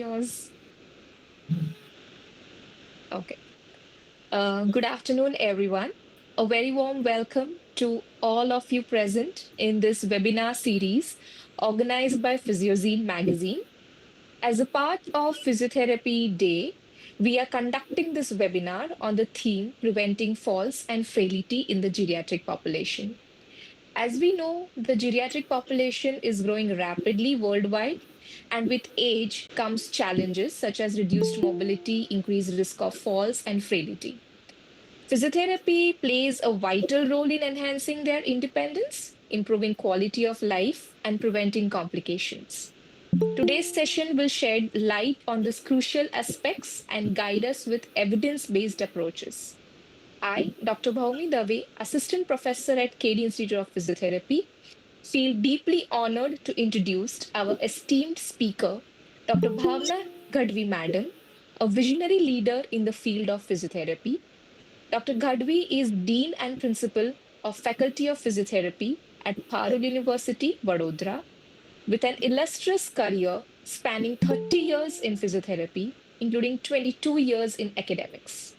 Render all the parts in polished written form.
Yours. Okay. Good afternoon, everyone. A very warm welcome to all of you present in this webinar series organized by Physiozine magazine. As a part of Physiotherapy Day, we are conducting this webinar on the theme Preventing Falls and Frailty in the Geriatric Population. As we know, the geriatric population is growing rapidly worldwide, and with age comes challenges such as reduced mobility, increased risk of falls, and frailty. Physiotherapy plays a vital role in enhancing their independence, improving quality of life, and preventing complications. Today's session will shed light on these crucial aspects and guide us with evidence based approaches. I, Dr. Bhavmi Dave, Assistant Professor at KD Institute of Physiotherapy, feel deeply honored to introduce our esteemed speaker, Dr. Bhavna Gadhavi Madam, a visionary leader in the field of physiotherapy. Dr. Gadhavi is Dean and Principal of Faculty of Physiotherapy at Parul University, Vadodara, with an illustrious career spanning 30 years in physiotherapy, including 22 years in academics.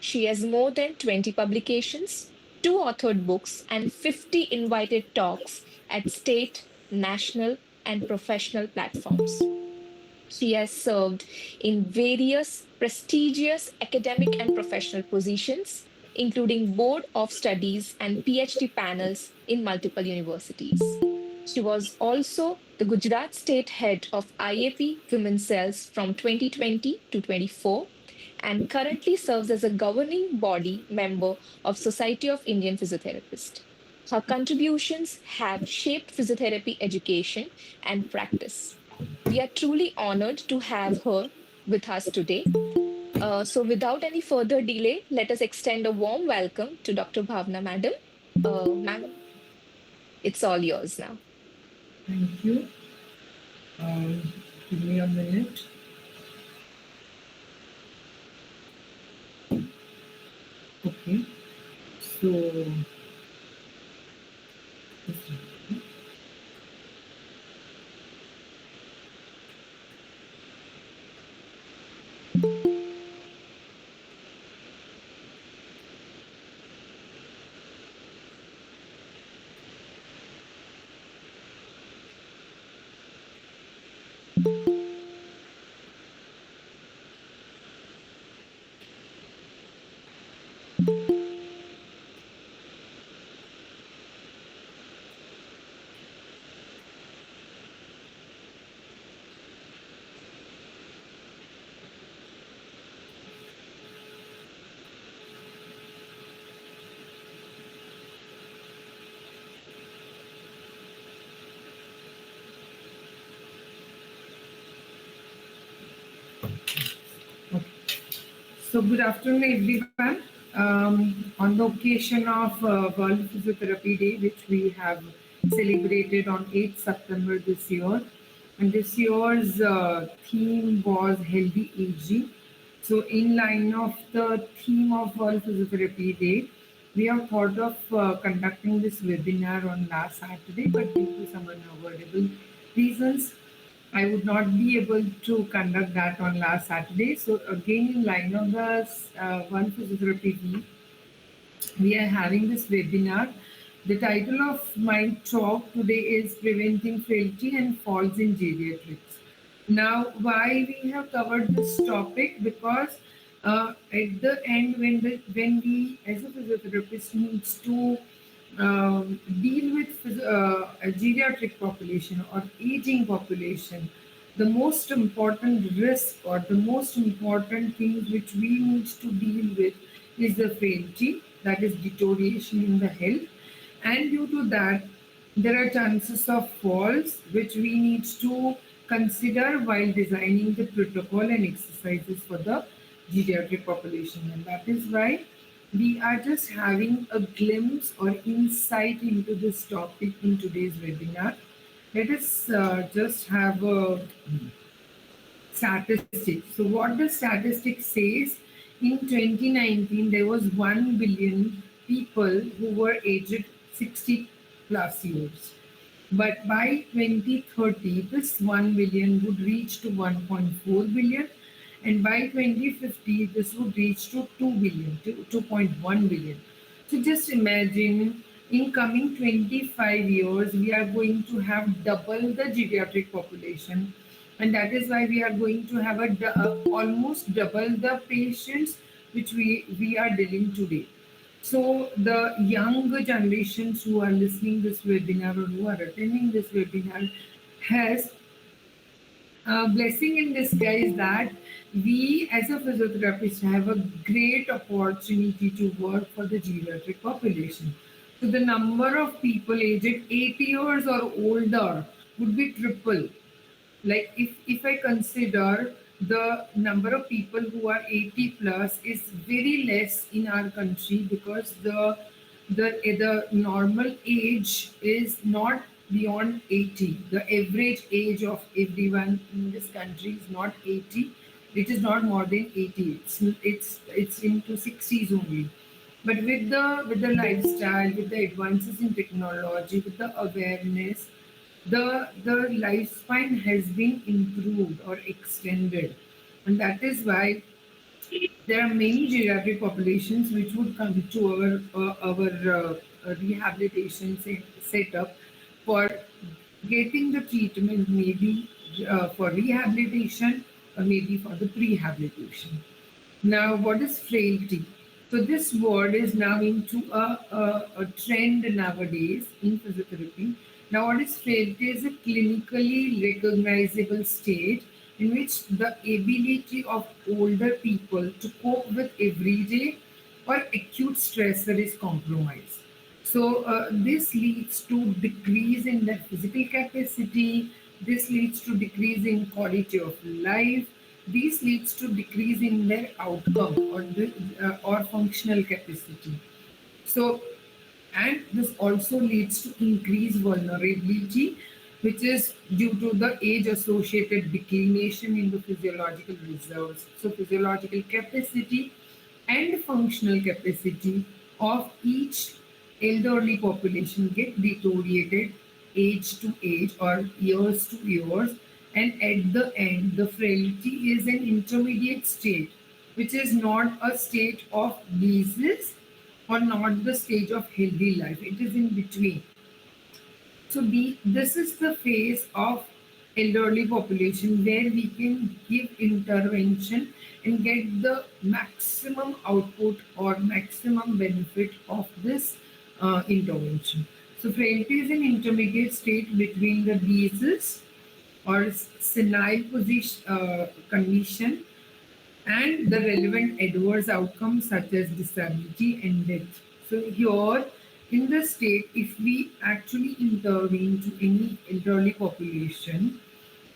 She has more than 20 publications, two authored books, and 50 invited talks at state, national, and professional platforms. She has served in various prestigious academic and professional positions, including Board of Studies and PhD panels in multiple universities. She was also the Gujarat State Head of IAP Women's Cells from 2020 to 24 and currently serves as a governing body member of Society of Indian Physiotherapists. Her contributions have shaped physiotherapy education and practice. We are truly honored to have her with us today. So, without any further delay, let us extend a warm welcome to Dr. Bhavna, Madam. Ma'am, it's all yours now. Thank you. Um, Give me a minute. Okay. So, so good afternoon, everyone. On the occasion of World Physiotherapy Day, which we have celebrated on 8th September this year, and this year's theme was healthy aging. So, in line of the theme of World Physiotherapy Day, we have thought of conducting this webinar on last Saturday, but due to some unavoidable reasons, I would not be able to conduct that on last Saturday. So again, in line of the One Physiotherapy Week, we are having this webinar. The title of my talk today is Preventing Frailty and Falls in Geriatrics. Now, why we have covered this topic? Because at the end, when we as a physiotherapist needs to deal with a geriatric population or aging population, the most important risk or the most important things which we need to deal with is the frailty, that is deterioration in the health, and due to that there are chances of falls which we need to consider while designing the protocol and exercises for the geriatric population. And that is why we are just having a glimpse or insight into this topic in today's webinar. Let us just have a statistic. So, what the statistic says, in 2019, there was 1 billion people who were aged 60 plus years. But by 2030, this 1 billion would reach to 1.4 billion, and by 2050, this would reach to 2 billion, to 2.1 billion. So just imagine in coming 25 years, we are going to have double the geriatric population, and that is why we are going to have almost double the patients which we are dealing today. So the young generations who are listening this webinar or who are attending this webinar has a blessing in disguise that we as a physiotherapist have a great opportunity to work for the geriatric population. So the number of people aged 80 years or older would be triple. Like if I consider the number of people who are 80 plus is very less in our country, because the normal age is not beyond 80. The average age of everyone in this country is not 80. It is not more than 80. It's into 60s only. But with the lifestyle, with the advances in technology, with the awareness, the lifespan has been improved or extended, and that is why there are many geriatric populations which would come to our rehabilitation setup for getting the treatment, maybe for rehabilitation or maybe for the prehabilitation. Now, what is frailty? So, this word is now into a trend nowadays in physiotherapy. Now, what is frailty is a clinically recognizable state in which the ability of older people to cope with everyday or acute stressor is compromised. So this leads to decrease in their physical capacity. This leads to decrease in quality of life. This leads to decrease in their outcome or functional capacity. So, and this also leads to increased vulnerability, which is due to the age associated declination in the physiological reserves. So, physiological capacity and functional capacity of each elderly population get deteriorated age to age or years to years, and at the end the frailty is an intermediate state, which is not a state of disease or not the stage of healthy life. It is in between. So this is the phase of elderly population where we can give intervention and get the maximum output or maximum benefit of this intervention. So frailty is an intermediate state between the disease or senile condition and the relevant adverse outcomes such as disability and death. So here in the state, if we actually intervene to any elderly population,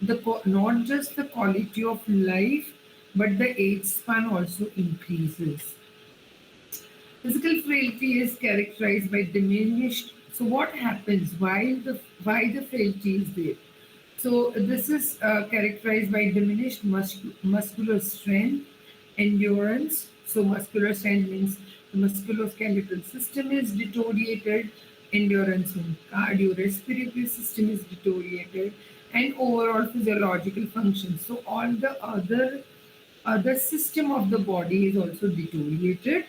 not just the quality of life, but the age span also increases. Physical frailty is characterized by diminished. So what happens? Why the frailty is there? So this is characterized by diminished muscular strength, endurance. So muscular strength means the musculoskeletal system is deteriorated. Endurance means cardiorespiratory system is deteriorated, and overall physiological function. So all the other system of the body is also deteriorated,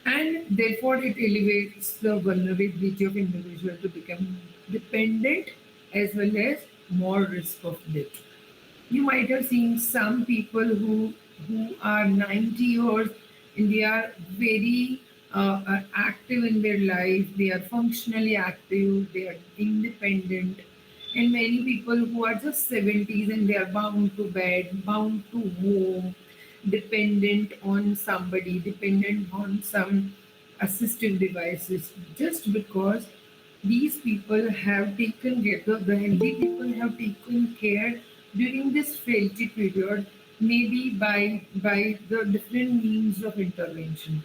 and therefore it elevates the vulnerability of individual to become dependent as well as more risk of death. You might have seen some people who are 90 years and they are very active in their life. They are functionally active. They are independent. And many people who are just 70s and they are bound to bed, bound to home, dependent on somebody, dependent on some assistive devices, just because these people have taken care, the healthy people have taken care during this frailty period, maybe by the different means of intervention.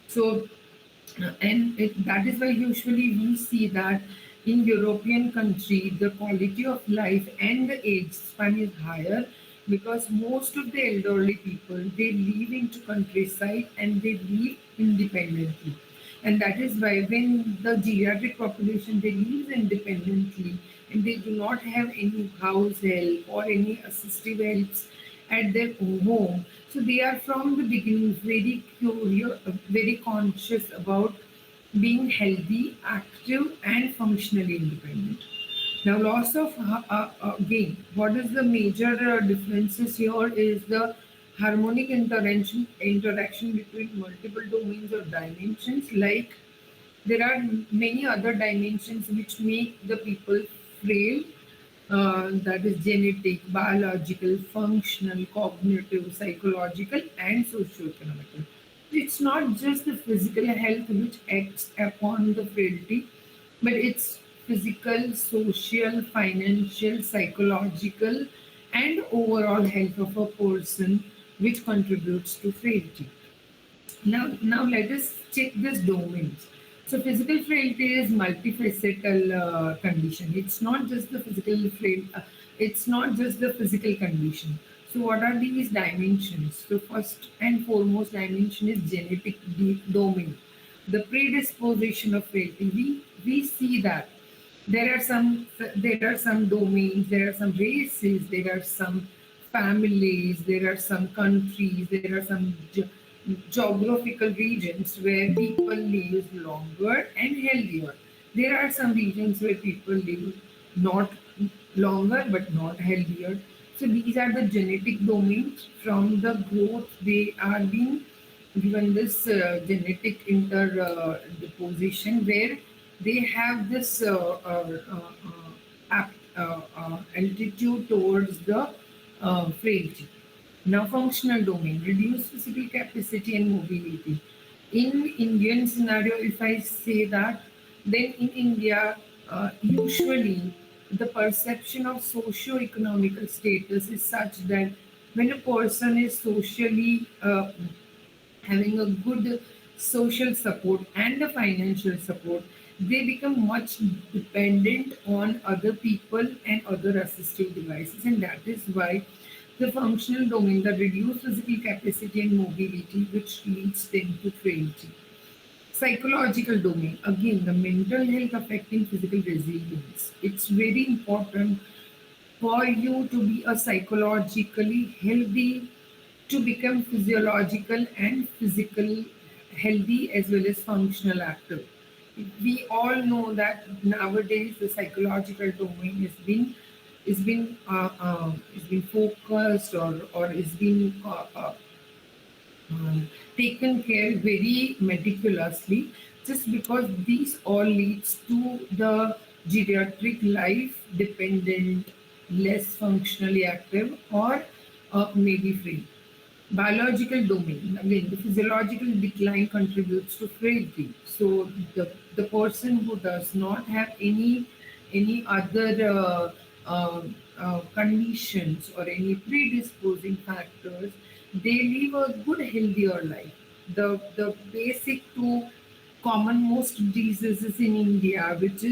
So that is why usually we see that in European country the quality of life and the age span is higher, because most of the elderly people they live into countryside and they live independently, and that is why when the geriatric population they live independently, and they do not have any house help or any assistive helps at their own home. So they are from the beginning very curious, very conscious about being healthy, active, and functionally independent. Now, loss of gain. What is the major differences here is the harmonic interaction between multiple domains or dimensions. Like there are many other dimensions which make the people frail. That is genetic, biological, functional, cognitive, psychological, and socio-economical. It's not just the physical health which acts upon the frailty, but it's physical, social, financial, psychological, and overall health of a person which contributes to frailty. Now let us check this domains. So physical frailty is multifaceted condition. It's not just the physical frail. It's not just the physical condition. So what are these dimensions? So first and foremost dimension is genetic domain, the predisposition of frailty. We see that there are some domains, there are some races, there are some families, there are some countries, there are some geographical regions where people live longer and healthier. There are some regions where people live not longer but not healthier. So these are the genetic domains. From the growth they are being given this genetic interdeposition where they have this altitude towards the frailty. Now, functional domain, reduced physical capacity and mobility. In Indian scenario, if I say that, then in India, usually the perception of socio-economical status is such that when a person is socially having a good social support and the financial support, they become much dependent on other people and other assistive devices, and that is why the functional domain, the reduced physical capacity and mobility, which leads them to frailty. Psychological domain, again, the mental health affecting physical resilience. It's very important for you to be a psychologically healthy, to become physiological and physical healthy as well as functional active. We all know that nowadays the psychological domain is been focused or is being taken care very meticulously, just because these all leads to the geriatric life dependent, less functionally active, or maybe free. Biological domain, again, the physiological decline contributes to frailty. So the person who does not have any other conditions or any predisposing factors, they live a good healthier life. The basic two common most diseases in India, which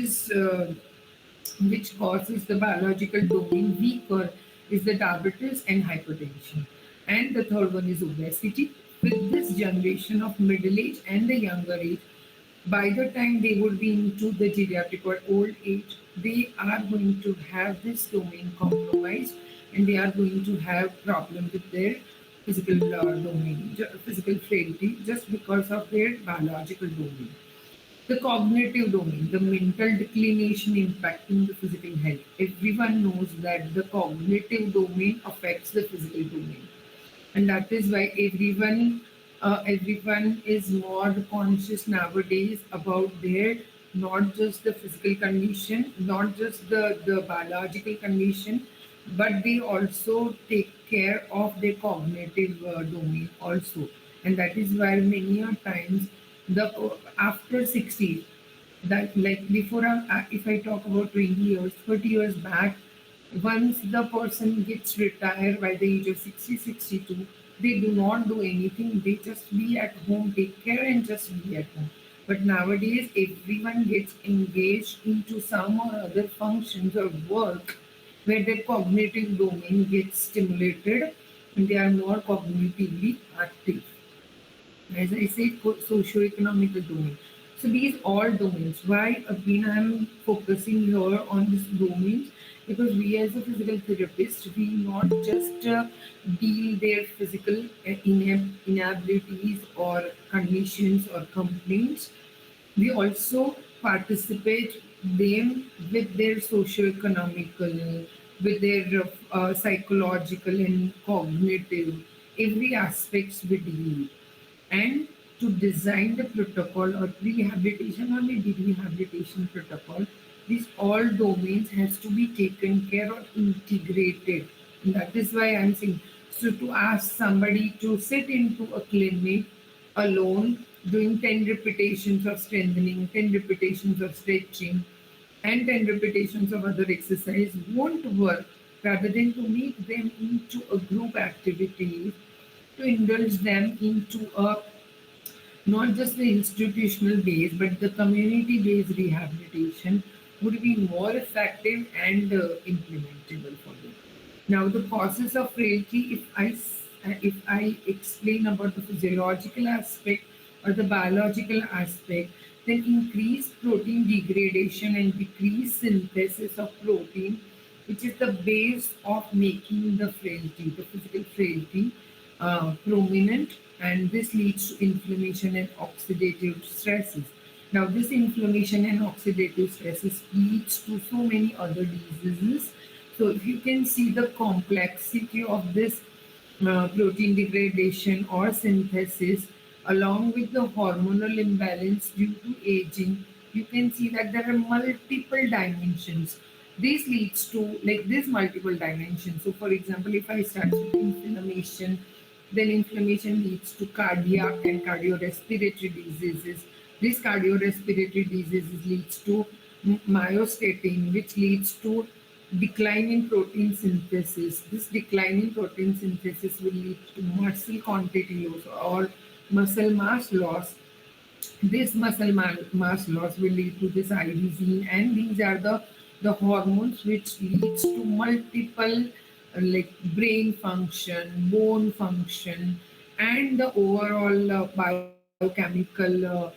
causes the biological domain weaker, is the diabetes and hypertension. And the third one is obesity. With this generation of middle age and the younger age, by the time they would be into the geriatric or old age, they are going to have this domain compromised, and they are going to have problem with their physical domain, physical frailty, just because of their biological domain. The cognitive domain, the mental declination impacting the physical health. Everyone knows that the cognitive domain affects the physical domain, and that is why everyone is more conscious nowadays about their, not just the physical condition, not just the biological condition, but they also take care of their cognitive domain also. And that is why many a times the after 60, that like before, if I talk about 20 years, 30 years back, once the person gets retired by the age of 60, 62, they do not do anything. They just be at home, take care, and just be at home. But nowadays, everyone gets engaged into some or other functions or work where their cognitive domain gets stimulated and they are more cognitively active. As I said, socio-economical domain. So these all domains. Why again I'm focusing here on this domains, because we as a physical therapist, we not just deal their physical inabilities or conditions or complaints. We also participate them with their socio-economical, with their psychological and cognitive, every aspects we deal. And to design the protocol or rehabilitation or maybe rehabilitation protocol, these all domains has to be taken care of, integrated. And that is why I'm saying, so to ask somebody to sit into a clinic alone, doing 10 repetitions of strengthening, 10 repetitions of stretching, and 10 repetitions of other exercise won't work. Rather than to make them into a group activity, to indulge them into a not just the institutional base but the community based rehabilitation would be more effective and implementable for them. Now, the causes of frailty, if I explain about the physiological aspect or the biological aspect, then increased protein degradation and decreased synthesis of protein, which is the base of making the frailty, the physical frailty, prominent, and this leads to inflammation and oxidative stresses. Now, this inflammation and oxidative stresses leads to so many other diseases. So, if you can see the complexity of this protein degradation or synthesis, along with the hormonal imbalance due to aging, you can see that there are multiple dimensions. This leads to like this multiple dimensions. So, for example, if I start with inflammation, then inflammation leads to cardiac and cardiorespiratory diseases. This cardiorespiratory diseases leads to myostatin, which leads to decline in protein synthesis. This decline in protein synthesis will lead to muscle quantity loss or muscle mass loss. This mass loss will lead to this irisine, and these are the hormones which leads to multiple like brain function, bone function, and the overall biochemical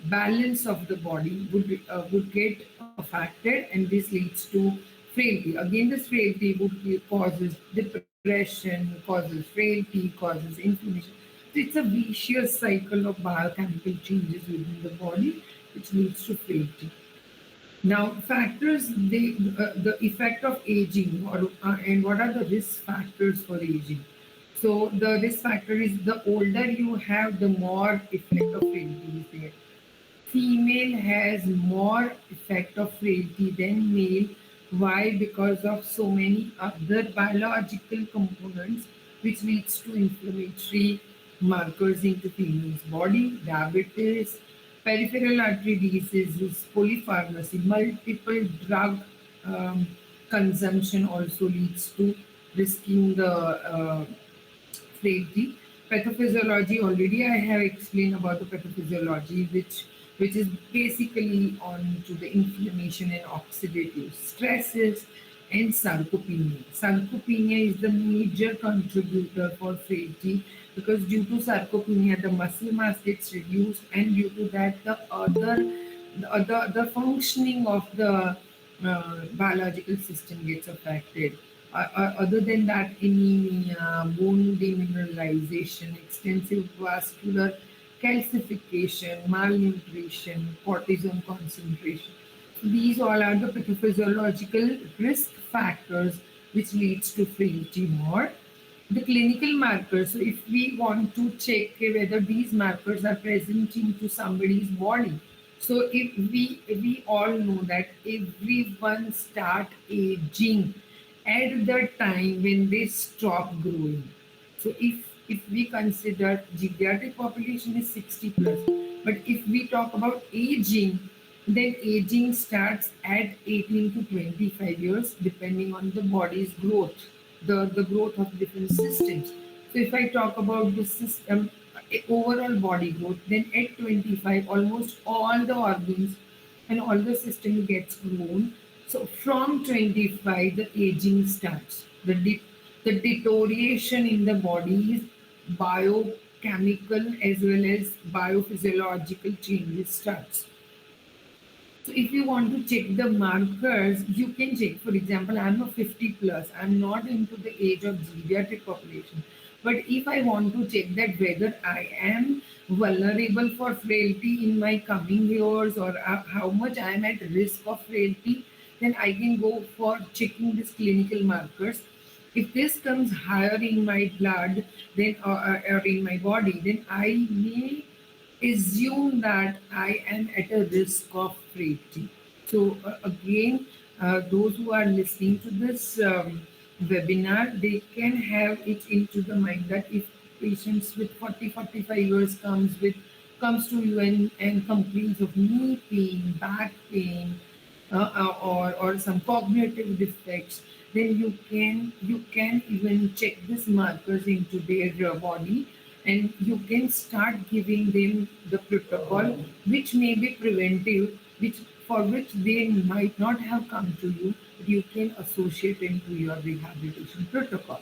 balance of the body would get affected, and this leads to frailty. Again, this frailty causes depression, causes frailty, causes inflammation. So it's a vicious cycle of biochemical changes within the body, which leads to frailty. Now, factors, the effect of aging, or and what are the risk factors for aging? So the risk factor is the older you have, the more effect of frailty is there. Female has more effect of frailty than male. Why? Because of so many other biological components which leads to inflammatory markers into female's body, diabetes, peripheral artery diseases, polypharmacy, multiple drug um, consumption also leads to risking the frailty. Pathophysiology, already I have explained about the pathophysiology, which is basically on to the inflammation and oxidative stresses and sarcopenia. Sarcopenia is the major contributor for frailty, because due to sarcopenia the muscle mass gets reduced, and due to that the functioning of the biological system gets affected. Other than that, anemia, bone demineralization, extensive vascular calcification, malnutrition, cortisone concentration. So these all are the pathophysiological risk factors which leads to frailty more. The clinical markers, so if we want to check whether these markers are present into somebody's body, so if we all know that everyone start aging at the time when they stop growing. So if we consider geriatric population is 60 plus, but if we talk about aging, then aging starts at 18 to 25 years depending on the body's growth, the growth of different systems. So if I talk about the system overall body growth, then at 25 almost all the organs and all the system gets grown. So from 25 the aging starts. The deterioration in the body is biochemical chemical as well as biophysiological changes starts. So if you want to check the markers, you can check. For example, I'm a 50 plus. I'm not into the age of geriatric population. But if I want to check that whether I am vulnerable for frailty in my coming years, or how much I am at risk of frailty, then I can go for checking these clinical markers. If this comes higher in my blood, then or in my body, then I may assume that I am at a risk of frailty. So again, those who are listening to this webinar, they can have it into the mind that if patients with 40-45 years comes to you and complains of knee pain, back pain, or some cognitive defects, then you can even check these markers into their body, and you can start giving them the protocol which may be preventive, which for which they might not have come to you, but you can associate into your rehabilitation protocol.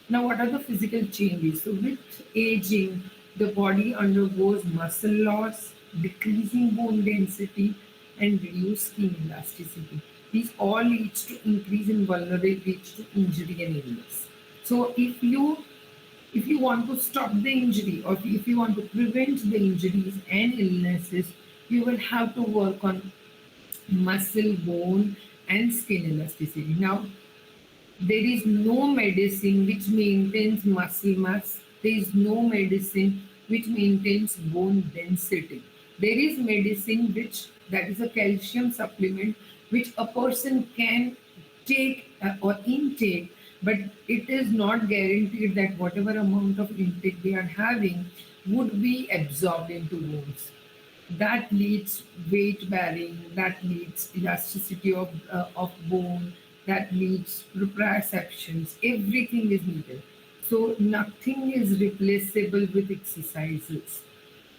Now, what are the physical changes? So, with aging, the body undergoes muscle loss, decreasing bone density, and reduced skin elasticity. These all leads to increase in vulnerability to injury and illness. So, if you want to stop the injury, or if you want to prevent the injuries and illnesses, you will have to work on muscle, bone, and skin elasticity. Now, there is no medicine which maintains muscle mass. There is no medicine which maintains bone density. There is medicine which, that is a calcium supplement, which a person can take or intake, but it is not guaranteed that whatever amount of intake they are having would be absorbed into bones. That leads weight bearing, that leads elasticity of bone, that leads proprioceptions. Everything is needed. So nothing is replaceable with exercises,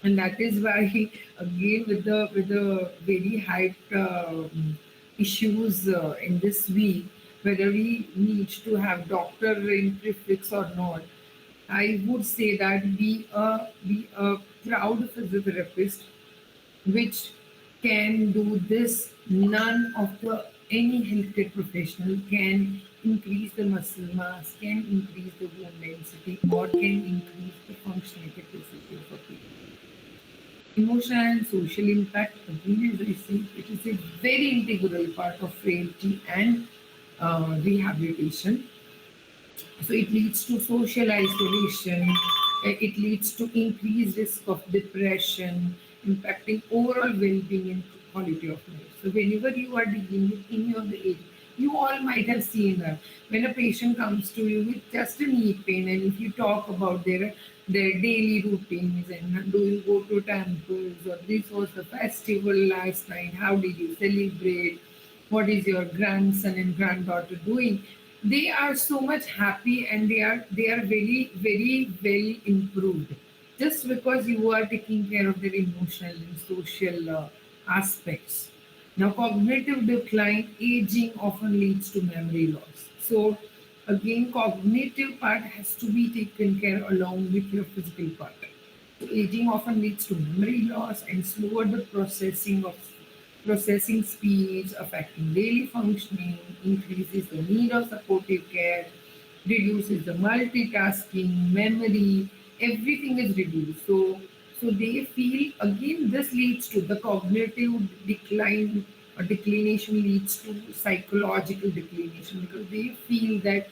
and that is why again with the very hyped issues in this week, whether we need to have doctor in prefix or not, I would say that be a proud physiotherapist which can do this. None of the any healthcare professional can increase the muscle mass, can increase the bone density, or can increase the functional capacity of a people. Emotional and social impact, again, as I said, it is a very integral part of frailty and rehabilitation. So it leads to social isolation, it leads to increased risk of depression, impacting overall well-being and quality of life. So whenever you are dealing with any of the age, you all might have seen that when a patient comes to you with just a knee pain, and if you talk about their daily routines, and do you go to temples, or this was the festival last night, how did you celebrate, what is your grandson and granddaughter doing, they are so much happy, and they are very very well improved, just because you are taking care of their emotional and social aspects. Now, cognitive decline, aging often leads to memory loss. So again, cognitive part has to be taken care along with your physical part. So aging often leads to memory loss and slower the processing speeds, affecting daily functioning, increases the need of supportive care, reduces the multitasking, memory, everything is reduced. So they feel, again, this leads to the cognitive decline, or declination leads to psychological declination, because they feel that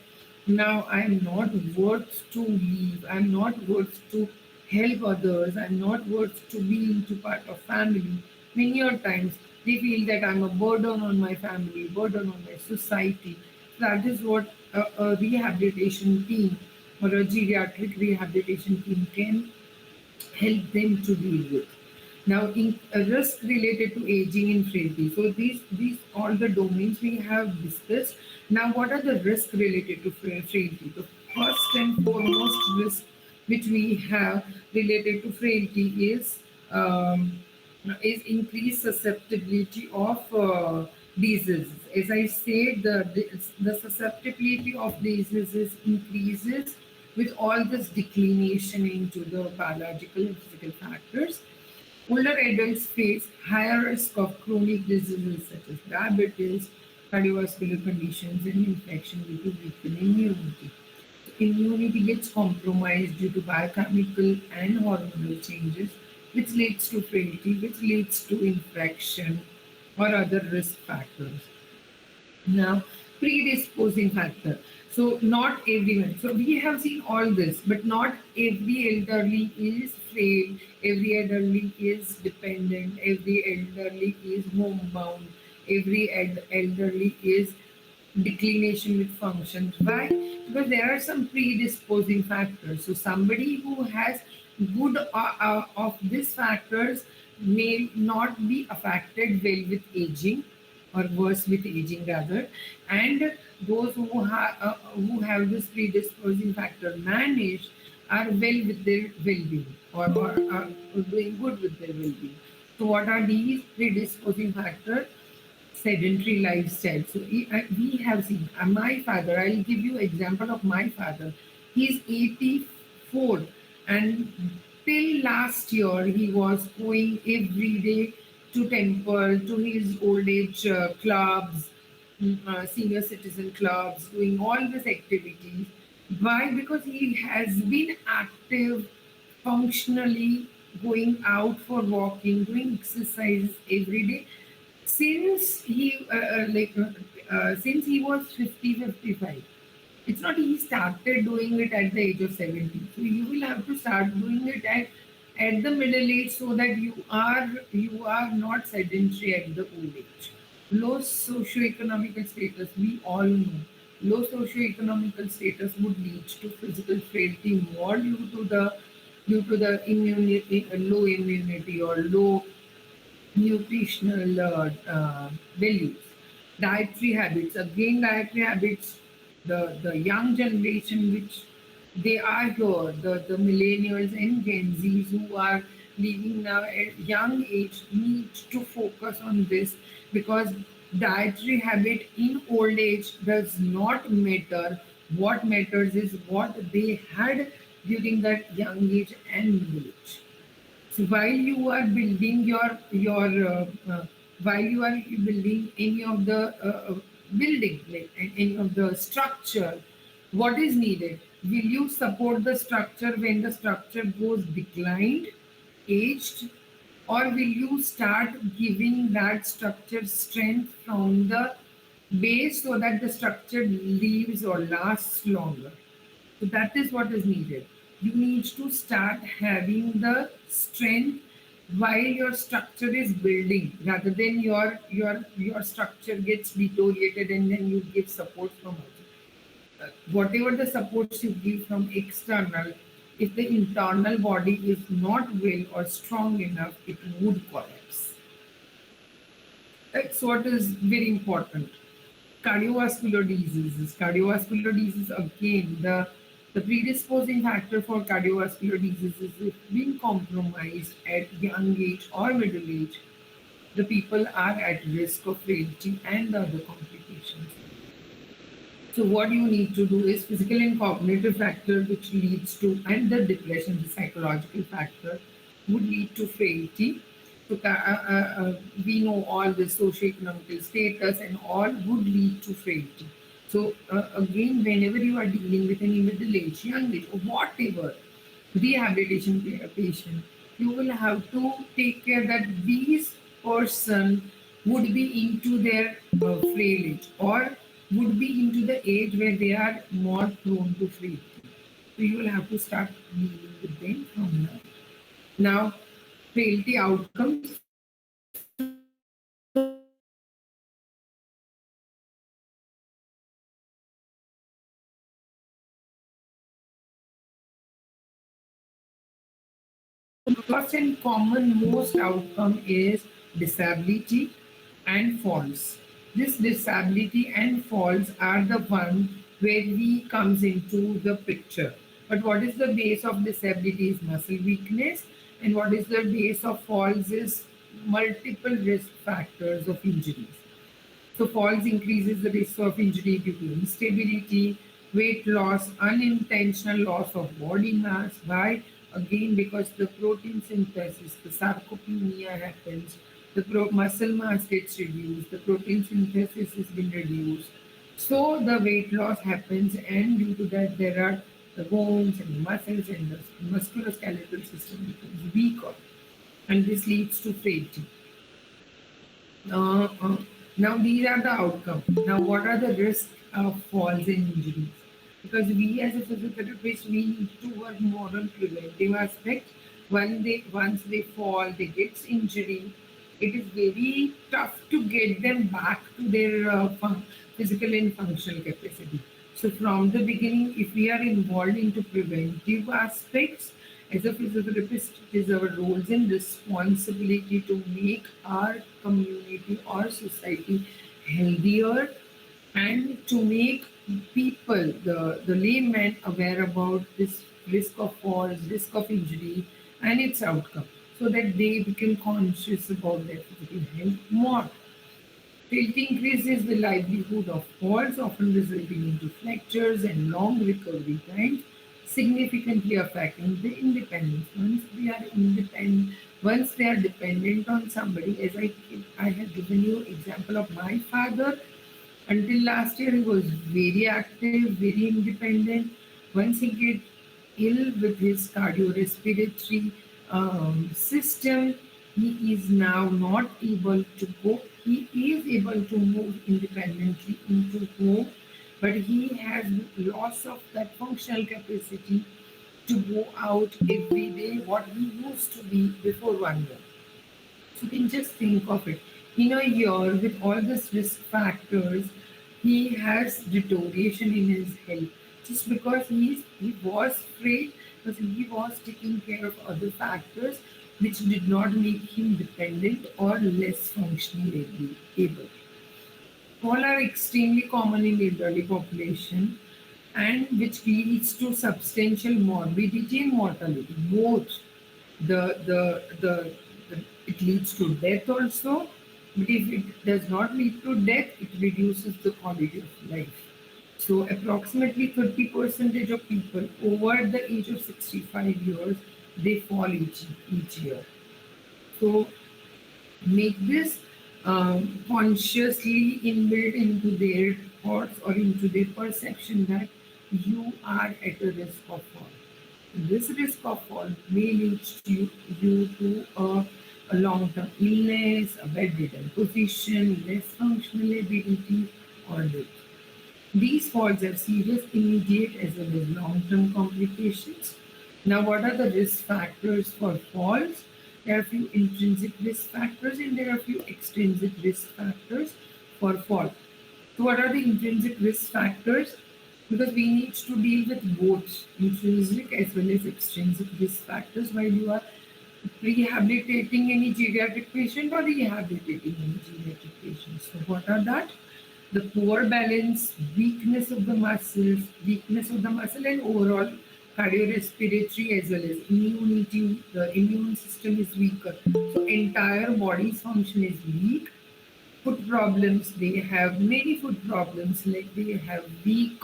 now I'm not worth to live, I'm not worth to help others, I'm not worth to be into part of family. Many a times they feel that I'm a burden on my family, burden on my society. That is what a rehabilitation team or a geriatric rehabilitation team can help them to deal with. Now, in a risk related to aging and frailty. So these all the domains we have discussed. Now, what are the risks related to frailty? The first and foremost risk which we have related to frailty is increased susceptibility of diseases. As I said, the susceptibility of diseases increases with all this declination into the biological and physical factors, older adults face higher risk of chronic diseases such as diabetes, cardiovascular conditions, and infection due to weakened immunity. Immunity gets compromised due to biochemical and hormonal changes, which leads to frailty, which leads to infection or other risk factors. Now, predisposing factor. So, not everyone. So, we have seen all this, but not every elderly is frail, every elderly is dependent, every elderly is homebound, every elderly is declination with functions. Why? Because there are some predisposing factors. So somebody who has good of these factors may not be affected well with aging, or worse with aging rather, and those who have this predisposing factor managed are well with their well-being, or are doing good with their well-being. So what are these predisposing factors? Sedentary lifestyle. So we have seen my father. I'll give you example of my father. He's 84, and till last year he was going every day to temple, to his old age clubs, senior citizen clubs, doing all these activities. Why? Because he has been active, functionally going out for walking, doing exercise every day since since he was 50, 55. It's not he started doing it at the age of 70. So you will have to start doing it at the middle age, so that you are not sedentary at the old age. Low socioeconomical status, we all know. Low socioeconomical status would lead to physical frailty more due to the immunity, low immunity, or low nutritional values. Dietary habits, again, dietary habits, the young generation, which they are here, the millennials and Gen Zs who are living now at young age, need to focus on this, because dietary habit in old age does not matter. What matters is what they had during that young age and middle age. So while you are building while you are building any of the building, like any of the structure, what is needed? Will you support the structure when the structure goes declined, aged, or will you start giving that structure strength from the base so that the structure lives or lasts longer? So that is what is needed. You need to start having the strength while your structure is building, rather than your structure gets deteriorated and then you give support from outside. Whatever the supports you give from external, if the internal body is not well or strong enough, it would collapse. That's what is very important. Cardiovascular diseases. Cardiovascular disease, again, the predisposing factor for cardiovascular diseases is being compromised at young age or middle age. The people are at risk of frailty and other complications. So what you need to do is physical and cognitive factor, which leads to, and the depression, the psychological factor, would lead to frailty. So we know all the socioeconomic status and all would lead to frailty. So again, whenever you are dealing with any middle age, young age, or whatever rehabilitation patient, you will have to take care that these person would be into their frail age, or would be into the age where they are more prone to frailty. So you will have to start dealing with them from now. Now, frailty outcomes. First and foremost, the first and common most outcome is disability and falls. This disability and falls are the one where we comes into the picture. But what is the base of disability is muscle weakness, and what is the base of falls is multiple risk factors of injuries. So falls increases the risk of injury due to instability, weight loss, unintentional loss of body mass. Why? Again, because the protein synthesis, the sarcopenia happens, the muscle mass gets reduced, the protein synthesis has been reduced. So the weight loss happens, and due to that, there are the bones and the muscles and the musculoskeletal system becomes weaker, and this leads to frailty. Uh, uh, Now these are the outcomes. Now what are the risks of falls and injuries? Because we as a physiotherapist, we need to work more on preventive aspects. Once they fall, they get injury. It is very tough to get them back to their physical and functional capacity. So from the beginning, if we are involved into preventive aspects, as a physiotherapist, it is our roles and responsibility to make our community or society healthier and to make people, the laymen, aware about this risk of falls, risk of injury, and its outcome so that they become conscious about their physical health more. Tilt increases the livelihood of falls, often resulting into fractures and long recovery times, significantly affecting the independence. Once they are dependent on somebody, as I have given you example of my father. Until last year, he was very active, very independent. Once he get ill with his cardiorespiratory system, he is now not able to go. He is able to move independently into home, but he has loss of that functional capacity to go out every day, what he used to be before 1 year. So you can just think of it. In a year, with all these risk factors, he has deterioration in his health just because he was afraid because he was taking care of other factors which did not make him dependent or less functionally able. All are extremely common in the elderly population and which leads to substantial morbidity and mortality. Both the it leads to death also, but if it does not lead to death, it reduces the quality of life. So approximately 30% of people over the age of 65 years they fall each year. So make this consciously inbuilt into their thoughts or into their perception that you are at a risk of fall. This risk of fall may lead you to a long-term illness, a bedridden position, less functional ability, or death. These falls have serious immediate as well as long-term complications. Now, what are the risk factors for falls? There are a few intrinsic risk factors and there are a few extrinsic risk factors for fall. So, what are the intrinsic risk factors? Because we need to deal with both intrinsic as well as extrinsic risk factors while you are rehabilitating any geriatric patient or rehabilitating any geriatric patient. So, what are that? The poor balance, weakness of the muscle, and overall cardiorespiratory as well as immunity. The immune system is weaker, so entire body's function is weak. Foot problems, they have many foot problems, like they have weak.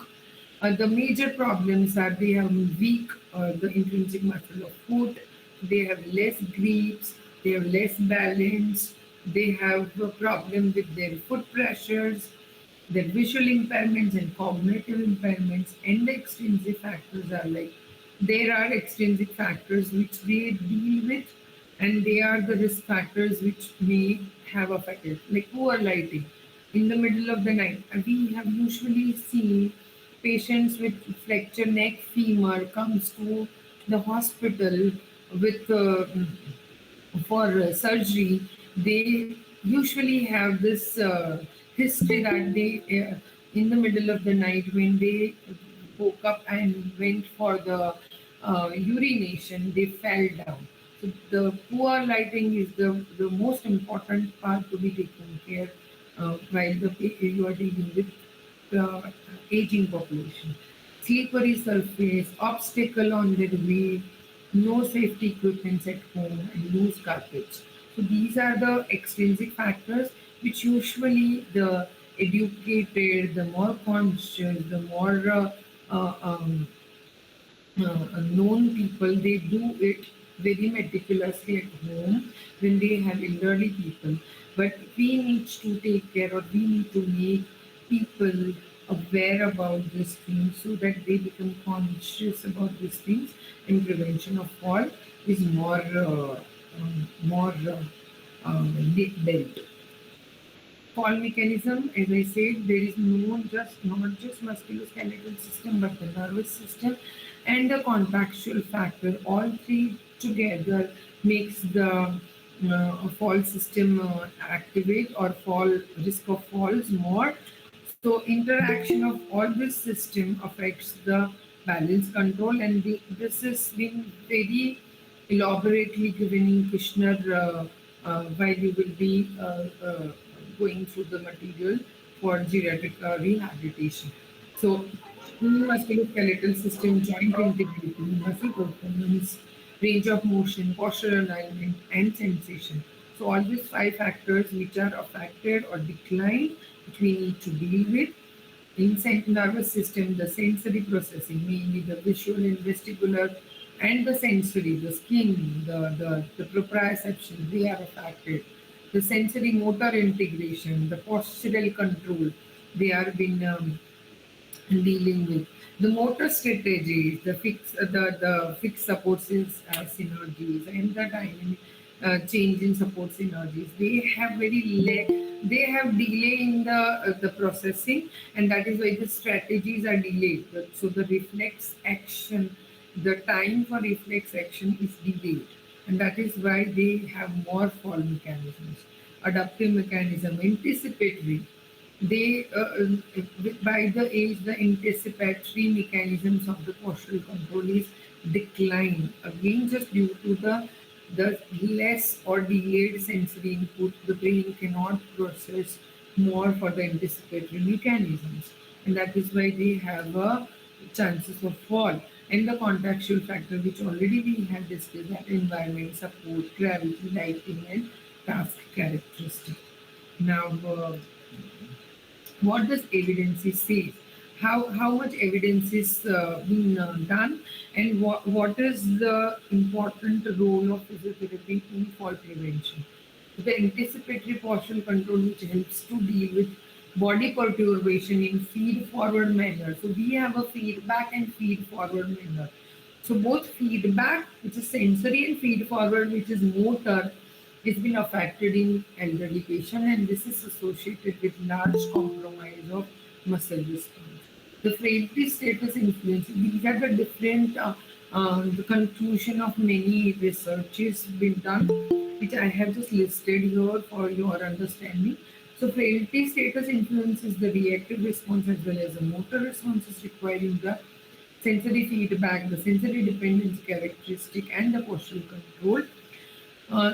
The major problems are they have weak the intrinsic muscle of foot. They have less grips. They have less balance. They have a problem with their foot pressures, their visual impairments and cognitive impairments. And the extrinsic factors are like there are extrinsic factors which they deal with, and they are the risk factors which may have affected, like poor lighting in the middle of the night. We have usually seen patients with fracture neck femur comes to the hospital with for surgery. They usually have this history that they in the middle of the night when they woke up and went for the urination, they fell down. So the poor lighting is the most important part to be taken care while you are dealing with uh, aging population. Slippery surface, obstacle on their way, no safety equipment at home, and loose carpets. So these are the extrinsic factors which usually the educated, the more conscious, the more uh, um, known people, they do it very meticulously at home when they have elderly people. But we need to take care, or we need to make people aware about these things so that they become conscious about these things, and prevention of fall is more built. Fall mechanism, as I said, there is not just musculoskeletal system, but the nervous system and the contextual factor. All three together makes the fall system activate, or fall risk of falls more. So interaction of all this system affects the balance control, and this has been very elaborately given in Kushner while you will be going through the material for geriatric rehabilitation. So, musculoskeletal system, joint integrity, muscle performance, range of motion, postural alignment, and sensation. So, all these five factors which are affected or declined, which we need to deal with. In nervous system, the sensory processing, mainly the visual and vestibular, and the sensory, the skin, the proprioception, they are affected. The sensory motor integration, the postural control, they are been dealing with. The motor strategies, the fixed support synergies, and the dynamic change in support synergies, they have they have delay in the processing, and that is why the strategies are delayed. So the reflex action, the time for reflex action is delayed, and that is why they have more fall mechanisms. Adaptive mechanism, anticipatory, they by the age, the anticipatory mechanisms of the postural control is decline, again just due to the less or delayed sensory input. The brain cannot process more for the anticipatory mechanisms, and that is why they have a chances of fall. And the contextual factor, which already we have discussed, that environment, support, gravity, lighting, and task characteristic. Now, what does evidence say? How much evidence is being done, and what is the important role of physiotherapy in fall prevention? The anticipatory postural control, which helps to deal with body perturbation in feed forward manner. So we have a feedback and feed forward manner. So both feedback, which is sensory, and feed forward, which is motor, has been affected in elderly patient, and this is associated with large compromise of muscle response. The frailty status influence, these are the different the conclusion of many researches been done, which I have just listed here for your understanding. So frailty status influences the reactive response as well as the motor responses requiring the sensory feedback, the sensory dependence characteristic, and the postural control.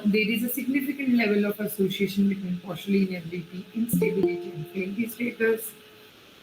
There is a significant level of association between postural inability, instability, and frailty status.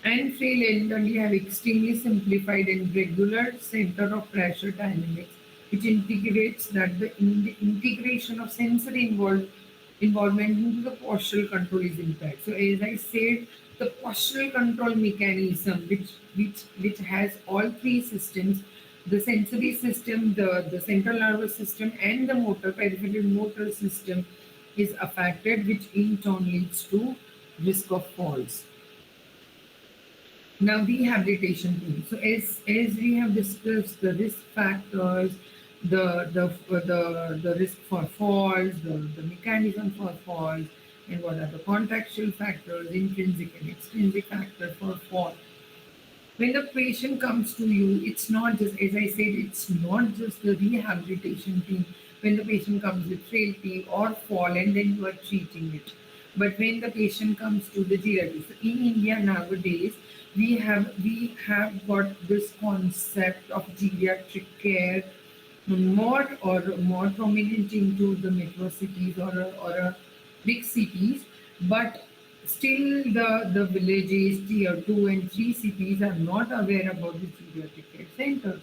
And frail elderly have extremely simplified and regular center of pressure dynamics, which integrates that the integration of sensory involvement into the postural control is impact. So as I said, the postural control mechanism, which has all three systems, the sensory system, the central nervous system, and the motor peripheral motor system is affected, which in turn leads to risk of falls. Now, rehabilitation team. So, as we have discussed, the risk factors, the risk for falls, the mechanism for falls, and what are the contextual factors, intrinsic and extrinsic factors for fall. When the patient comes to you, it's not just, as I said, it's not just the rehabilitation team. When the patient comes with frailty or fall, and then you are treating it. But when the patient comes to the geriatrics, in India nowadays, we have got this concept of geriatric care more prominent into the metro cities, or big cities, but still the villages, tier 2 and 3 cities are not aware about the geriatric care centers.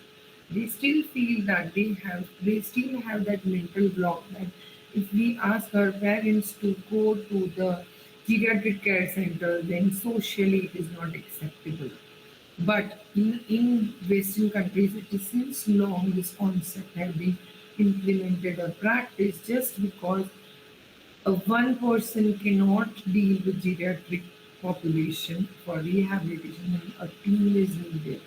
They still feel that they still have that mental block that if we ask our parents to go to the geriatric care center, then socially it is not acceptable. But in Western countries, it is since long this concept has been implemented or practiced just because one person cannot deal with geriatric population for rehabilitation and a team is needed.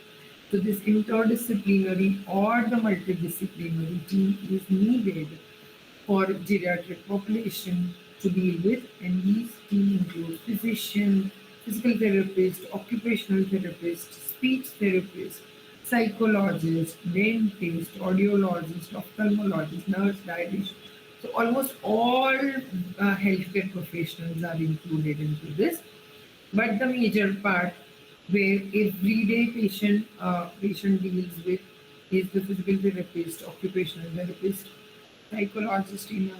So this interdisciplinary or the multidisciplinary team is needed for geriatric population to deal with, and these team include physician, physical therapist, occupational therapist, speech therapist, psychologist, dentist, audiologist, ophthalmologist, nurse, dietitian. So almost all healthcare professionals are included into this. But the major part where everyday patient deals with is the physical therapist, occupational therapist, psychologist in a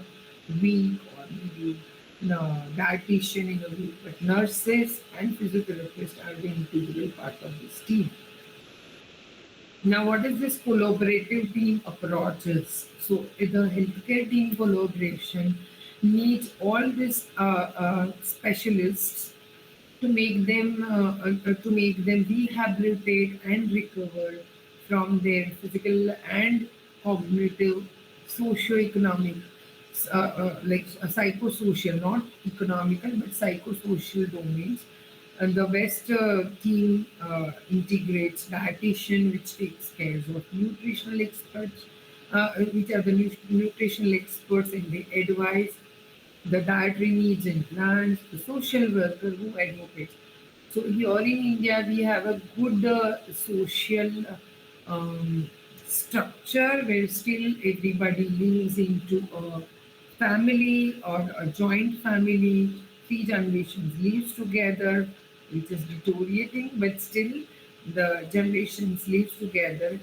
week, or maybe no, dietitian in a week. But nurses and physiotherapists are the integral part of this team. Now, what is this collaborative team approaches? So, the healthcare team collaboration needs all these specialists to make them rehabilitate and recover from their physical and cognitive, socio-economic, psychosocial, not economical, but psychosocial domains. And the West team integrates dietitian, which takes care of nutritional experts, which are the nutritional experts, and they advise the dietary needs and plans, the social worker who advocates. So here in India, we have a good social structure where still everybody lives into a family or a joint family. Three generations lives together, which is deteriorating, but still the generations lives together.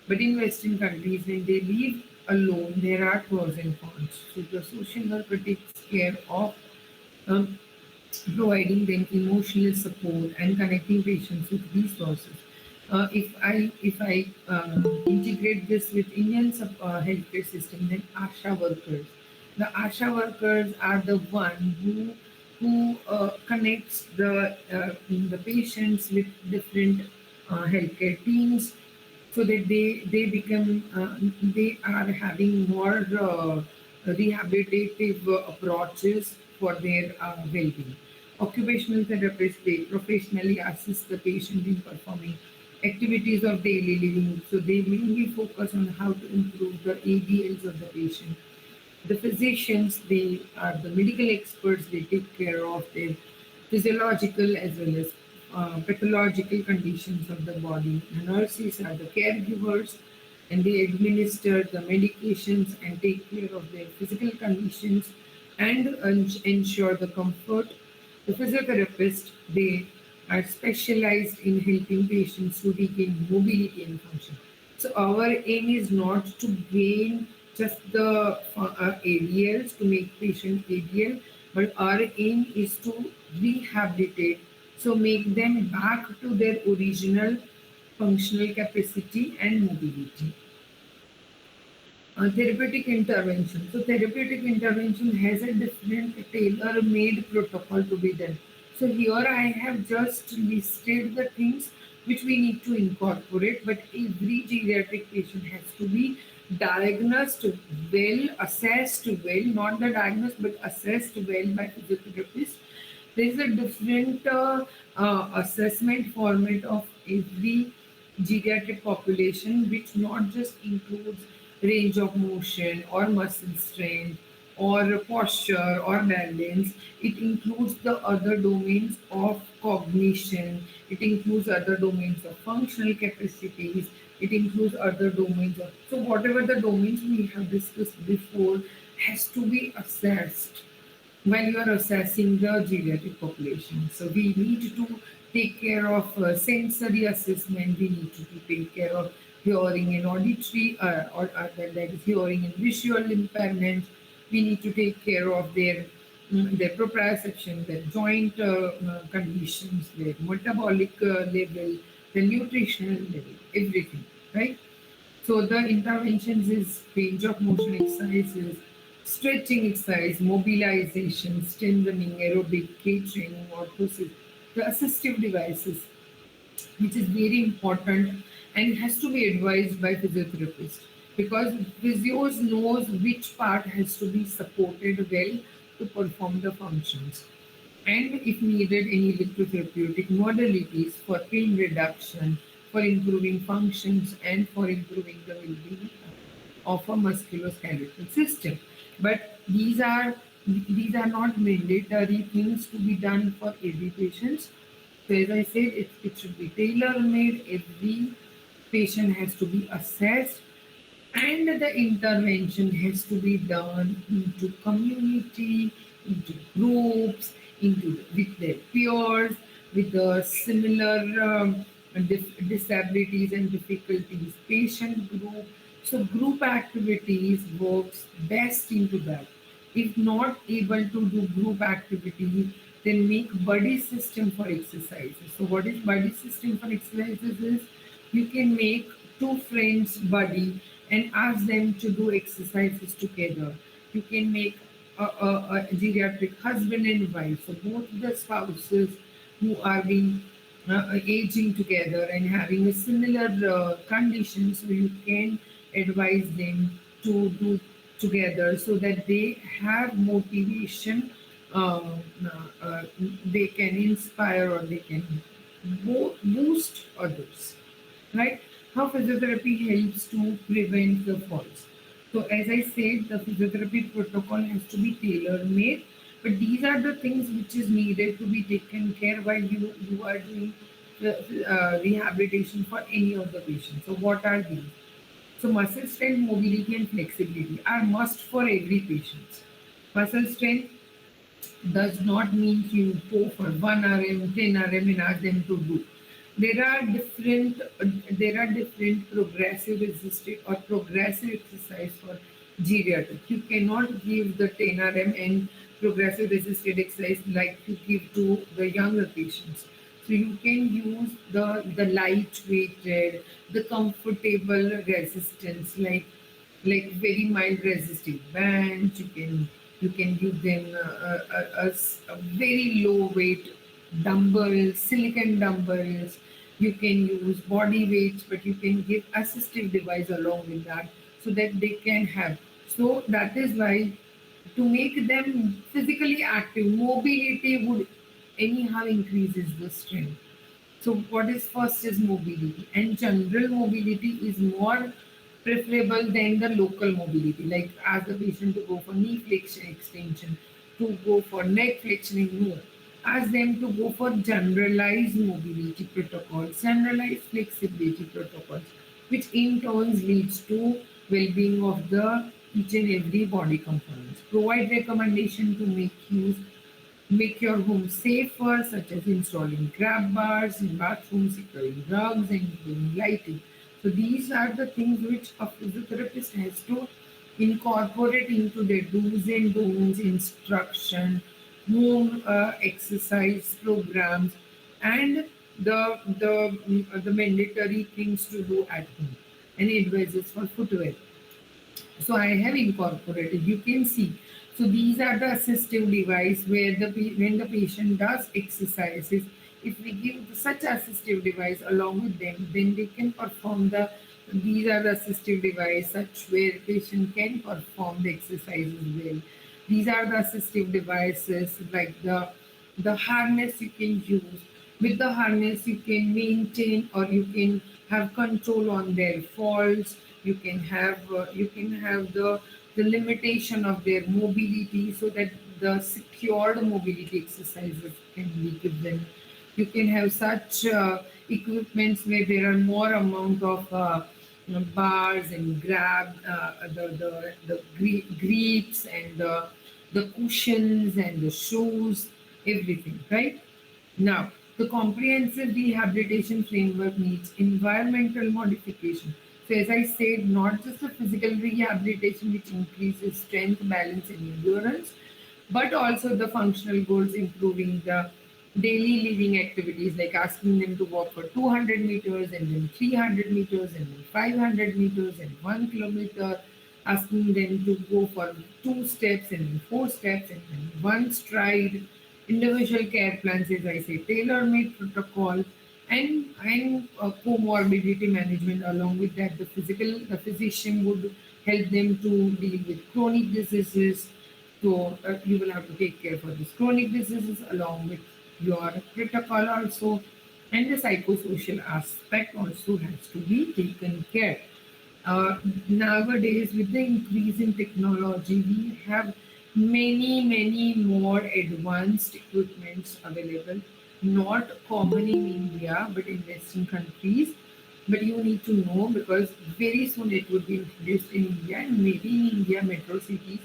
But in Western countries, when they live alone, there are pros and cons. So the social worker takes care of um, providing them emotional support and connecting patients with resources. If I integrate this with Indian healthcare system, then ASHA workers. The ASHA workers are the one who connects the patients with different healthcare teams, so that they become they are having more rehabilitative approaches for their well-being. Occupational therapists, they professionally assist the patient in performing activities of daily living, so they mainly focus on how to improve the ADLs of the patient. The physicians, they are the medical experts, they take care of their physiological as well as pathological conditions of the body. The nurses are the caregivers, and they administer the medications and take care of their physical conditions and ensure the comfort. The physiotherapists, they are specialized in helping patients to regain mobility and function. So our aim is not to gain just the ADLs to make patient ADL, but our aim is to rehabilitate, so make them back to their original functional capacity and mobility. Therapeutic intervention. So therapeutic intervention has a different tailor-made protocol to be done. So here I have just listed the things which we need to incorporate, but every geriatric patient has to be diagnosed well, assessed well, not the diagnosed but assessed well by physiotherapist. There is a different assessment format of every geriatric population, which not just includes range of motion or muscle strength or posture or balance. It includes the other domains of cognition. It includes other domains of functional capacities. It includes other domains of, so whatever the domains we have discussed before has to be assessed when you are assessing the geriatric population. So we need to take care of sensory assessment. We need to take care of hearing and auditory, that is hearing and visual impairment. We need to take care of their proprioception, their joint conditions, their metabolic level, the nutritional level, everything, right? So the interventions is range of motion exercises, stretching exercise, mobilization, strengthening, aerobic, K training, orthosis, the assistive devices. which is very important and has to be advised by physiotherapists, because physios knows which part has to be supported well to perform the functions, and if needed any electrotherapeutic modalities for pain reduction, for improving functions, and for improving the well-being of a musculoskeletal system. But these are not mandatory things to be done for every patient. So as I said, it should be tailor-made. Every patient has to be assessed, and the intervention has to be done into community, into groups, into with their peers, with the similar disabilities and difficulties patient group. So group activities works best into that. If not able to do group activity, then make buddy system for exercises. So what is buddy system for exercises is, you can make two friends buddy and ask them to do exercises together. You can make a geriatric husband and wife, so both the spouses who are being aging together and having a similar condition, so you can advise them to do together so that they have motivation. They can inspire or they can boost others, right? How physiotherapy helps to prevent the falls. So, as I said, the physiotherapy protocol has to be tailor made, but these are the things which is needed to be taken care while you are doing rehabilitation for any of the patients. So, what are these? So, muscle strength, mobility, and flexibility are must for every patient. Muscle strength does not mean you go for 1 RM, 10 RM and ask them to do. There are different progressive resisted or progressive exercise for geriatric. You cannot give the 10 RM and progressive resisted exercise like you give to the younger patients. So you can use the lightweighted, the comfortable resistance like very mild resistive bands. You can give them a very low weight dumbbells, silicon dumbbells. You can use body weights, but you can give assistive device along with that so that they can have. So that is why, to make them physically active, mobility would anyhow increases the strength. So what is first is mobility, and general mobility is more preferable than the local mobility. Like ask the patient to go for knee flexion extension, to go for neck flexioning. No, ask them to go for generalized mobility protocols, generalized flexibility protocols, which in turn leads to well-being of the each and every body components. Provide recommendation to make your home safer, such as installing grab bars in bathrooms, securing rugs, and doing lighting. So these are the things which a physiotherapist has to incorporate into their do's and don'ts instruction, home exercise programs, and the mandatory things to do at home, and advices for footwear. So I have incorporated, you can see. So these are the assistive device where when the patient does exercises, if we give such assistive device along with them, then they can perform the, these are the assistive device such where patient can perform the exercises well. These are the assistive devices like the harness you can use. With the harness, you can maintain or you can have control on their falls. You can have the limitation of their mobility so that the secured mobility exercises can be given. You can have such equipments where there are more amount of bars and grab the grips and the cushions and the shoes, everything, right? Now, the comprehensive rehabilitation framework needs environmental modification. So, as I said, not just the physical rehabilitation which increases strength, balance, and endurance, but also the functional goals, improving the daily living activities like asking them to walk for 200 meters and then 300 meters and then 500 meters and 1 kilometer, asking them to go for 2 steps and then 4 steps and then one stride, individual care plans, as I say, tailor made protocols, and comorbidity management. Along with that, the physician would help them to deal with chronic diseases. So you will have to take care for these chronic diseases along with your protocol also, and the psychosocial aspect also has to be taken care. uh, Nowadays, with the increase in technology, we have many more advanced equipments available, not common in India, but in Western countries. But you need to know, because very soon it would be introduced in India, and maybe in India, metro cities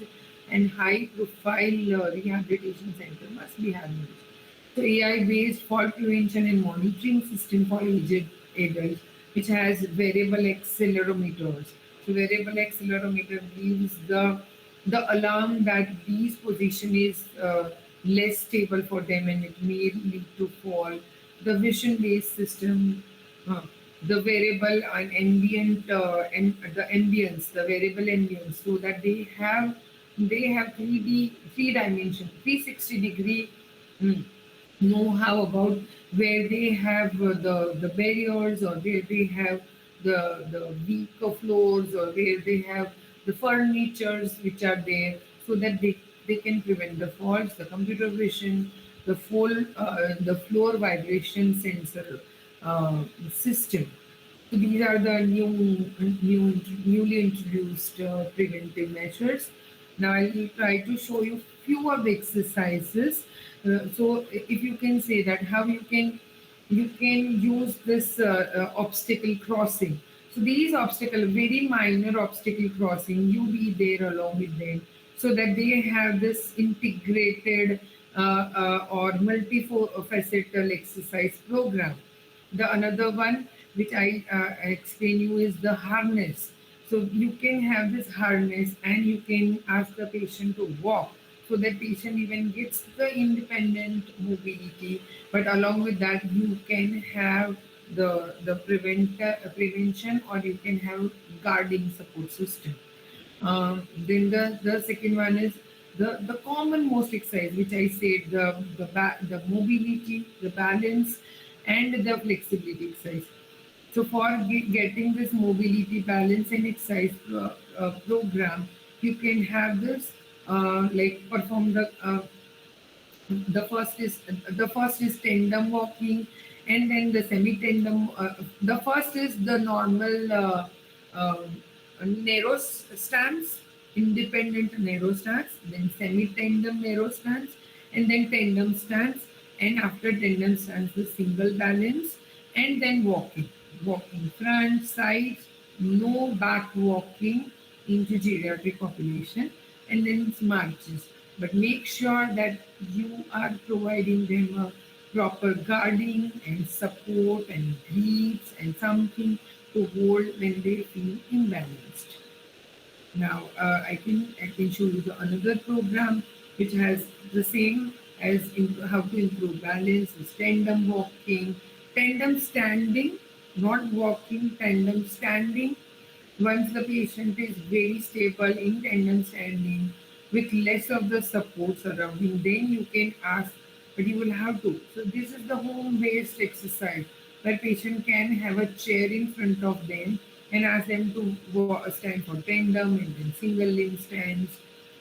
and high profile rehabilitation center must be having this. So AI-based fault prevention and monitoring system for aged adults, which has variable accelerometers. So variable accelerometer gives the alarm that this position is less stable for them and it may lead to fall. The vision-based system, uh, the variable and ambient and the ambience, the variable ambience, so that they have 3D, three dimension, 360-degree know-how about where they have the barriers, or where they have the weaker floors, or where they have the furnitures which are there, so that they can prevent the falls. The computer vision, the floor vibration sensor system. So these are the newly introduced preventive measures. Now I will try to show you few of the exercises. So if you can say that how you can use this obstacle crossing. So these obstacle, very minor obstacle crossing, you be there along with them, so that they have this integrated or multifaceted exercise program. The another one which I explain you is the harness. So you can have this harness and you can ask the patient to walk, so that patient even gets the independent mobility. But along with that, you can have the prevention, or you can have guarding support system. Then the second one is the common most exercise, which I said, the mobility, the balance, and the flexibility exercise. So for getting this mobility, balance, and exercise program, you can have this like perform the first is tandem walking, and then the semi tandem. The first is the normal narrow stance, independent narrow stance, then semi tandem narrow stance, and then tandem stance, and after tandem stance the single balance, and then walking front side, no back walking into geriatric population, and then it's marches. But make sure that you are providing them a proper guarding and support and grips and something to hold when they feel imbalanced. Now I can show you the another program which has the same as how to improve balance is tandem walking, tandem standing, not walking, tandem standing. Once the patient is very stable in tandem standing with less of the support surrounding, then you can ask, but you will have to. So this is the home-based exercise where patient can have a chair in front of them and ask them to stand for tandem and then single limb stands.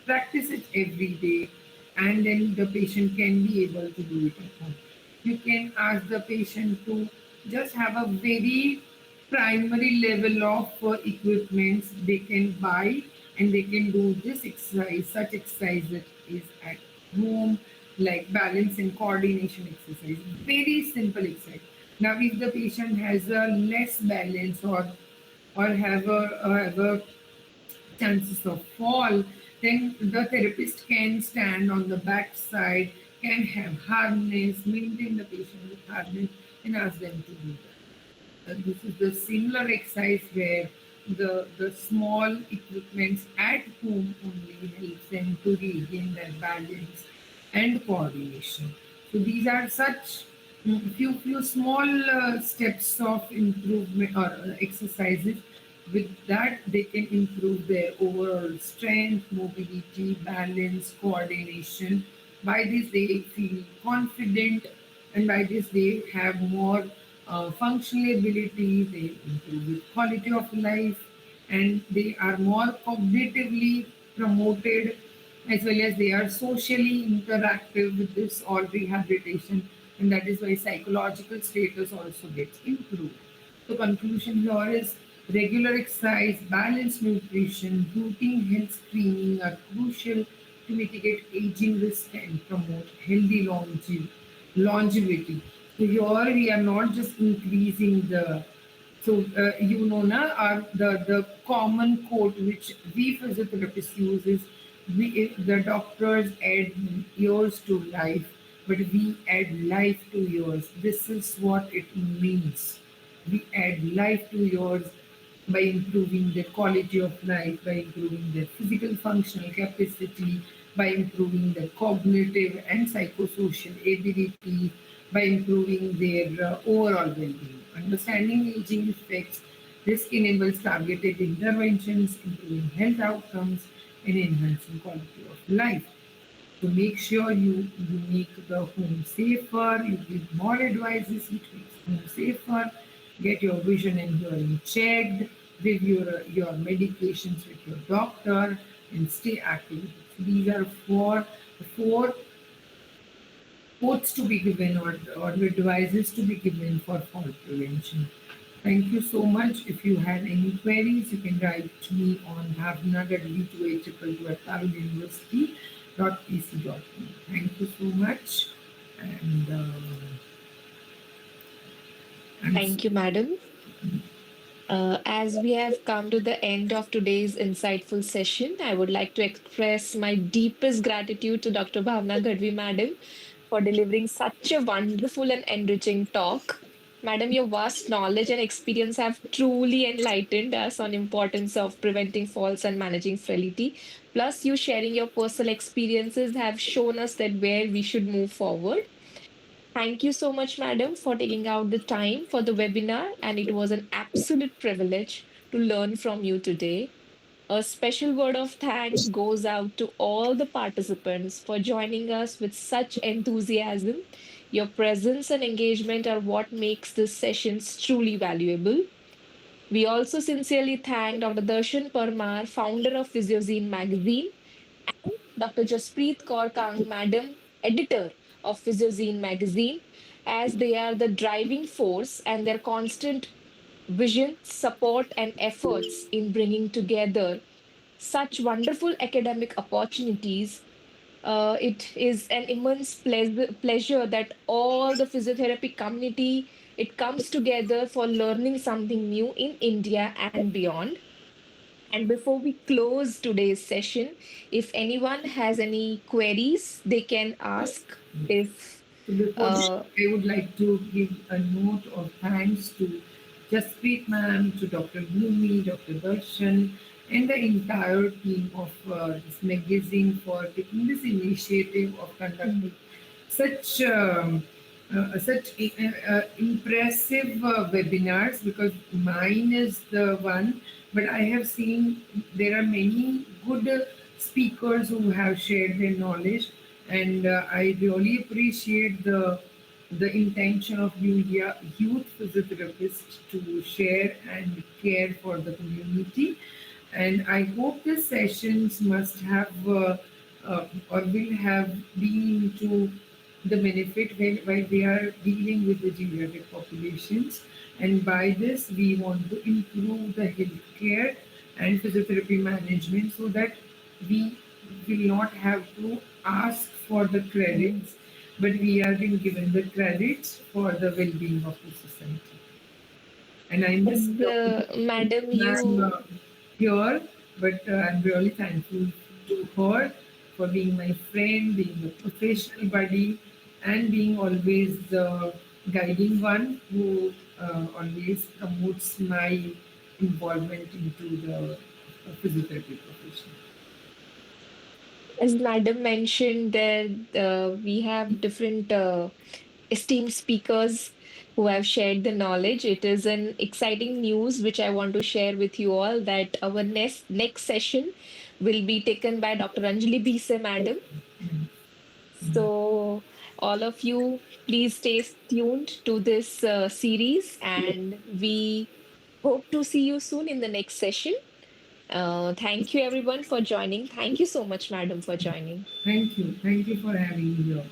Practice it every day, and then the patient can be able to do it at home. You can ask the patient to just have a very primary level of equipments they can buy, and they can do this exercise, such exercise that is at home, like balance and coordination exercise. Very simple exercise. Now, if the patient has a less balance, or have a chances of fall, then the therapist can stand on the back side, can have harness, maintain the patient with harness, and ask them to do that. This is the similar exercise where the small equipments at home only helps them to regain their balance and coordination. So these are such few small steps of improvement or exercises. With that, they can improve their overall strength, mobility, balance, coordination. By this, they feel confident, and by this, they have more functional ability, they improve with quality of life, and they are more cognitively promoted, as well as they are socially interactive with this all rehabilitation, and that is why psychological status also gets improved. The conclusion here is regular exercise, balanced nutrition, routine health screening are crucial to mitigate aging risk and promote healthy longevity. So here we are not just increasing the, so na, the common quote which we physiotherapists use is, the doctors add years to life, but we add life to years. This is what it means. We add life to yours by improving their quality of life, by improving their physical functional capacity, by improving their cognitive and psychosocial ability, by improving their overall well-being. Understanding aging effects, this enables targeted interventions, improving health outcomes, and enhancing quality of life. To make sure you make the home safer, you give more advices which makes home safer, get your vision and hearing checked, review your medications with your doctor, and stay active. These are four quotes to be given, or advices to be given for fall prevention. Thank you so much. If you have any queries, you can write to me on Bhavna Gadhavi 2822 at Parul University.pc.in. Thank you so much. And I'm Thank you, madam. As we have come to the end of today's insightful session, I would like to express my deepest gratitude to Dr. Bhavna Gadhavi, madam, for delivering such a wonderful and enriching talk. Madam, your vast knowledge and experience have truly enlightened us on importance of preventing falls and managing frailty. Plus, you sharing your personal experiences have shown us that where we should move forward. Thank you so much, madam, for taking out the time for the webinar, and it was an absolute privilege to learn from you today. A special word of thanks goes out to all the participants for joining us with such enthusiasm. Your presence and engagement are what makes these sessions truly valuable. We also sincerely thank Dr. Darshan Parmar, founder of Physiozine magazine, and Dr. Jaspreet Kaur Kang, Madam, editor of Physiozine magazine, as they are the driving force and their constant vision, support, and efforts in bringing together such wonderful academic opportunities. It is an immense pleasure that all the physiotherapy community it comes together for learning something new in India and beyond. And before we close today's session, if anyone has any queries, they can ask. If So before that, uh, I would like to give a note of thanks to Jaspreet ma'am, to Dr. Bhumi, Dr. Darshan, and the entire team of this magazine for taking this initiative of conducting such impressive webinars, because mine is the one, but I have seen there are many good speakers who have shared their knowledge, and I really appreciate the intention of you youth physiotherapists to share and care for the community. And I hope the sessions must have or will have been to the benefit while we are dealing with the geriatric populations. And by this, we want to improve the healthcare and physiotherapy management so that we will not have to ask for the credits, but we are being given the credits for the well-being of the society. And I miss Dr. Madam, Ma'am you here, but I'm really thankful to her for being my friend, being a professional buddy, and being always the guiding one who always promotes my involvement into the physiotherapy profession. as Madam mentioned, that we have different esteemed speakers who have shared the knowledge. It is an exciting news which I want to share with you all that our next session will be taken by Dr. Anjali Bhise, Madam. So All of you, please stay tuned to this series, and we hope to see you soon in the next session. Thank you, everyone, for joining. Thank you so much, madam, for joining. Thank you. Thank you for having me here.